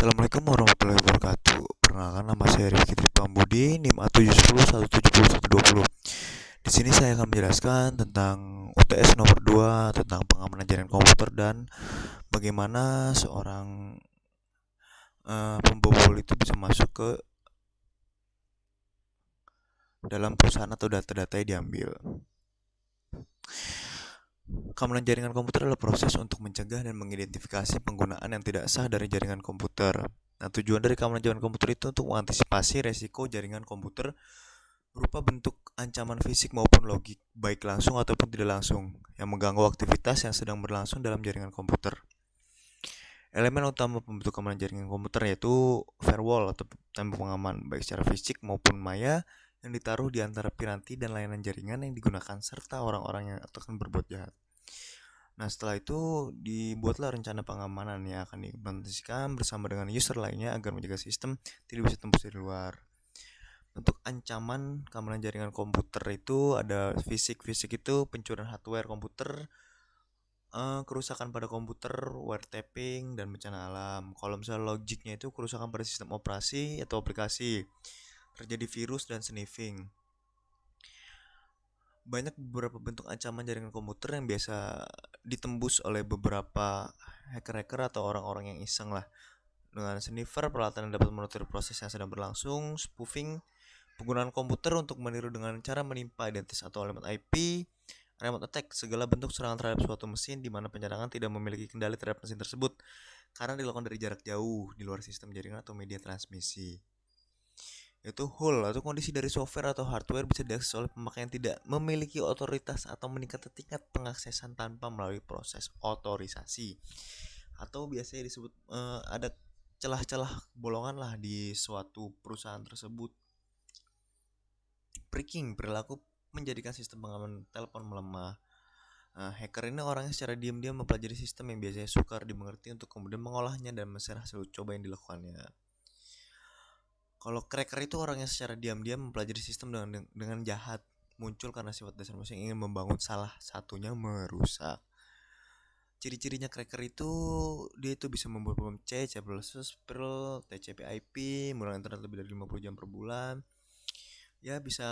Assalamualaikum warahmatullahi wabarakatuh. Perkenalkan, nama saya Rifki Tripambudi, NIM A701171120. Di sini saya akan menjelaskan tentang UTS nomor 2 tentang pengamanan jaringan komputer dan bagaimana seorang pembobol itu bisa masuk ke dalam perusahaan atau data-data yang diambil. Keamanan jaringan komputer adalah proses untuk mencegah dan mengidentifikasi penggunaan yang tidak sah dari jaringan komputer. Nah, tujuan dari keamanan jaringan komputer itu untuk mengantisipasi resiko jaringan komputer berupa bentuk ancaman fisik maupun logik, baik langsung ataupun tidak langsung, yang mengganggu aktivitas yang sedang berlangsung dalam jaringan komputer. Elemen utama pembentuk keamanan jaringan komputer yaitu firewall atau tembok pengaman, baik secara fisik maupun maya, yang ditaruh di antara piranti dan layanan jaringan yang digunakan serta orang-orang yang akan berbuat jahat. Nah, setelah itu dibuatlah rencana pengamanan yang akan diimplementasikan bersama dengan user lainnya agar menjaga sistem tidak bisa tembus dari luar. Untuk ancaman keamanan jaringan komputer itu ada fisik. Fisik itu pencurian hardware komputer, kerusakan pada komputer, wiretapping, dan bencana alam. Kalau misalnya logiknya itu kerusakan pada sistem operasi atau aplikasi, terjadi virus dan sniffing. Banyak beberapa bentuk ancaman jaringan komputer yang biasa ditembus oleh beberapa hacker-hacker atau orang-orang yang iseng lah. Dengan sniffer, peralatan yang dapat monitor proses yang sedang berlangsung, spoofing, penggunaan komputer untuk meniru dengan cara menimpa identitas atau alamat IP, remote attack, segala bentuk serangan terhadap suatu mesin di mana penyerangan tidak memiliki kendali terhadap mesin tersebut karena dilakukan dari jarak jauh di luar sistem jaringan atau media transmisi. Yaitu hull atau kondisi dari software atau hardware bisa diakses oleh pemakai yang tidak memiliki otoritas atau meningkatkan tingkat pengaksesan tanpa melalui proses otorisasi, atau biasanya disebut ada celah-celah bolongan lah di suatu perusahaan tersebut. Pricking, perilaku menjadikan sistem pengaman telepon melemah. Hacker ini orang yang secara diam-diam mempelajari sistem yang biasanya sukar dimengerti untuk kemudian mengolahnya dan men-share hasil coba yang dilakukannya. Kalau cracker itu orang yang secara diam-diam mempelajari sistem dengan jahat, muncul karena sifat dasar manusia yang ingin membangun, salah satunya merusak. Ciri-cirinya cracker itu dia itu bisa membuat program C, C++, Perl, TCP/IP, menggunakan internet lebih dari 50 jam per bulan. Ya, bisa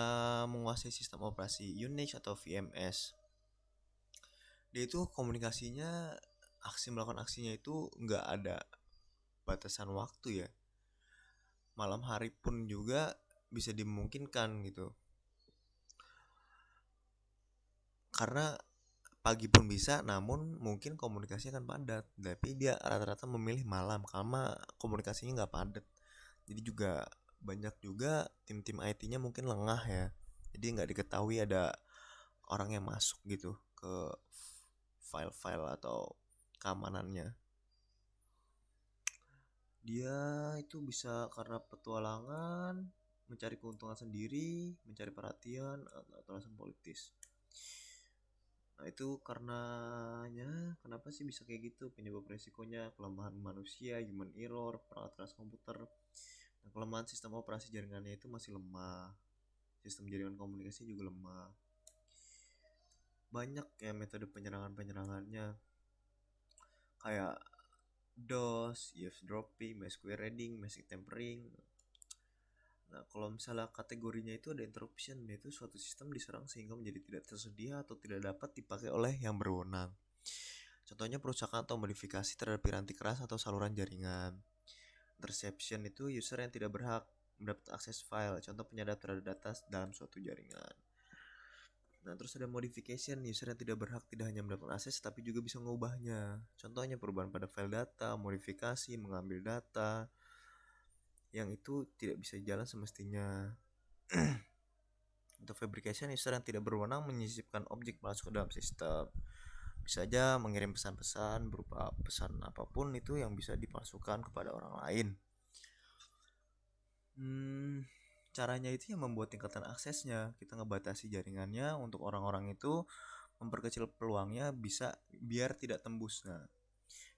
menguasai sistem operasi Unix atau VMS. Dia itu komunikasinya, melakukan aksinya itu nggak ada batasan waktu ya. Malam hari pun juga bisa dimungkinkan gitu. Karena pagi pun bisa, namun mungkin komunikasinya akan padat. Tapi dia rata-rata memilih malam karena komunikasinya nggak padat. Jadi juga banyak juga tim-tim IT-nya mungkin lengah ya. Jadi nggak diketahui ada orang yang masuk gitu ke file-file atau keamanannya. Dia itu bisa karena petualangan, mencari keuntungan sendiri, mencari perhatian, atau alasan politis. Nah, itu karenanya kenapa sih bisa kayak gitu? Penyebab resikonya kelemahan manusia, human error, perangkat keras komputer. Nah, kelemahan sistem operasi jaringannya itu masih lemah. Sistem jaringan komunikasi juga lemah. Banyak ya metode penyerangannya, kayak DOS, eavesdropping, malware reading, mask tampering. Nah, kalau misalnya kategorinya itu ada interruption, yaitu suatu sistem diserang sehingga menjadi tidak tersedia atau tidak dapat dipakai oleh yang berwenang. Contohnya perusakan atau modifikasi terhadap piranti keras atau saluran jaringan. Interception itu user yang tidak berhak mendapat akses file, contoh penyadap terhadap data dalam suatu jaringan. Nah, terus ada modification, user yang tidak berhak tidak hanya mendapatkan akses tapi juga bisa mengubahnya. Contohnya perubahan pada file data, modifikasi, mengambil data yang itu tidak bisa jalan semestinya. Untuk fabrication, user yang tidak berwenang menyisipkan objek palsu ke dalam sistem. Bisa aja mengirim pesan-pesan berupa pesan apapun itu yang bisa dipalsukan kepada orang lain. Caranya itu yang membuat tingkatan aksesnya. Kita ngebatasi jaringannya untuk orang-orang itu, memperkecil peluangnya bisa biar tidak tembus. Nah,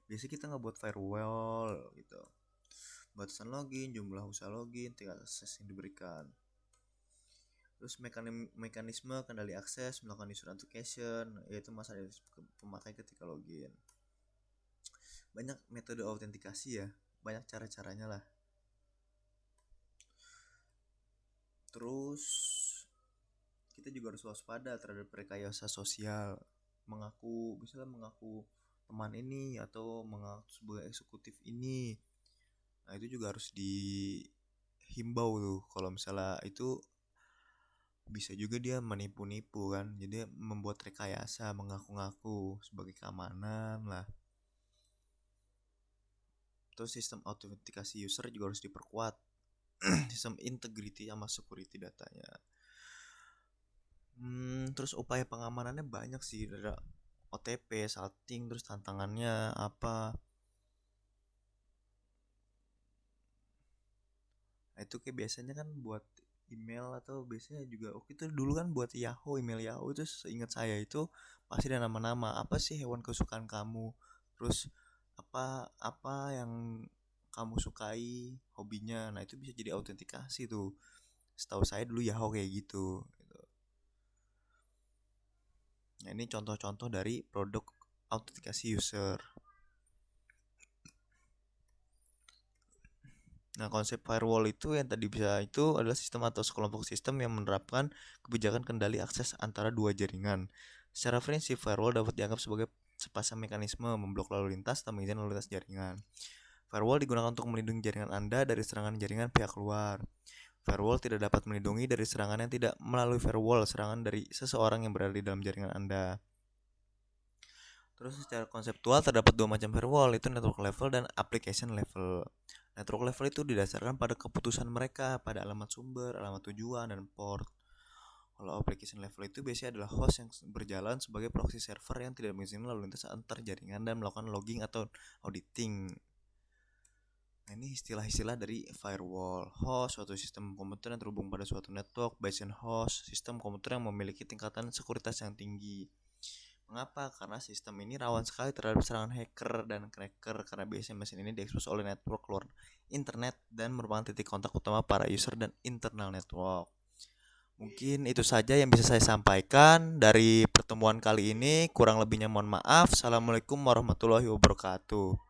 biasanya kita ngebuat firewall gitu, batasan login, jumlah usaha login, tingkat akses yang diberikan. Terus mekanisme kendali akses, melakukan user authentication, yaitu masa pemakai ketika login. Banyak metode autentikasi ya. banyak cara-caranya lah. Terus kita juga harus waspada terhadap rekayasa sosial, misalnya mengaku teman ini atau mengaku sebagai eksekutif ini. Nah itu juga harus dihimbau tuh, kalau misalnya itu bisa juga dia menipu-nipu kan, jadi membuat rekayasa mengaku-ngaku sebagai keamanan lah. Terus sistem autentikasi user juga harus diperkuat. Sistem integrity sama security datanya. Terus upaya pengamanannya banyak sih, ada OTP, salting, terus tantangannya apa. Nah itu kayak biasanya kan buat email, atau biasanya juga waktu itu dulu kan buat Yahoo, email Yahoo itu seingat saya itu pasti ada nama-nama, apa sih hewan kesukaan kamu, terus apa apa yang kamu sukai, hobinya. Nah itu bisa jadi autentikasi tuh, setahu saya dulu Yahoo kayak gitu. Nah ini contoh-contoh dari produk autentikasi user. Nah, konsep firewall itu yang tadi bisa itu adalah sistem atau sekelompok sistem yang menerapkan kebijakan kendali akses antara dua jaringan. Secara prinsip, firewall dapat dianggap sebagai sepasang mekanisme memblok lalu lintas dan mengizinkan lalu lintas jaringan. Firewall digunakan untuk melindungi jaringan Anda dari serangan jaringan pihak luar. Firewall tidak dapat melindungi dari serangan yang tidak melalui firewall, serangan dari seseorang yang berada di dalam jaringan Anda. Terus secara konseptual terdapat dua macam firewall, itu network level dan application level. Network level itu didasarkan pada keputusan mereka pada alamat sumber, alamat tujuan, dan port. Kalau application level itu biasanya adalah host yang berjalan sebagai proxy server yang tidak mengizinkan lalu lintas antar jaringan dan melakukan logging atau auditing. Nah, ini istilah-istilah dari firewall. Host, suatu sistem komputer yang terhubung pada suatu network. Based on host, sistem komputer yang memiliki tingkatan sekuritas yang tinggi. Mengapa? Karena sistem ini rawan sekali terhadap serangan hacker dan cracker, karena biasanya mesin ini diekspos oleh network luar internet dan merupakan titik kontak utama para user dan internal network. Mungkin itu saja yang bisa saya sampaikan dari pertemuan kali ini. Kurang lebihnya mohon maaf. Assalamualaikum warahmatullahi wabarakatuh.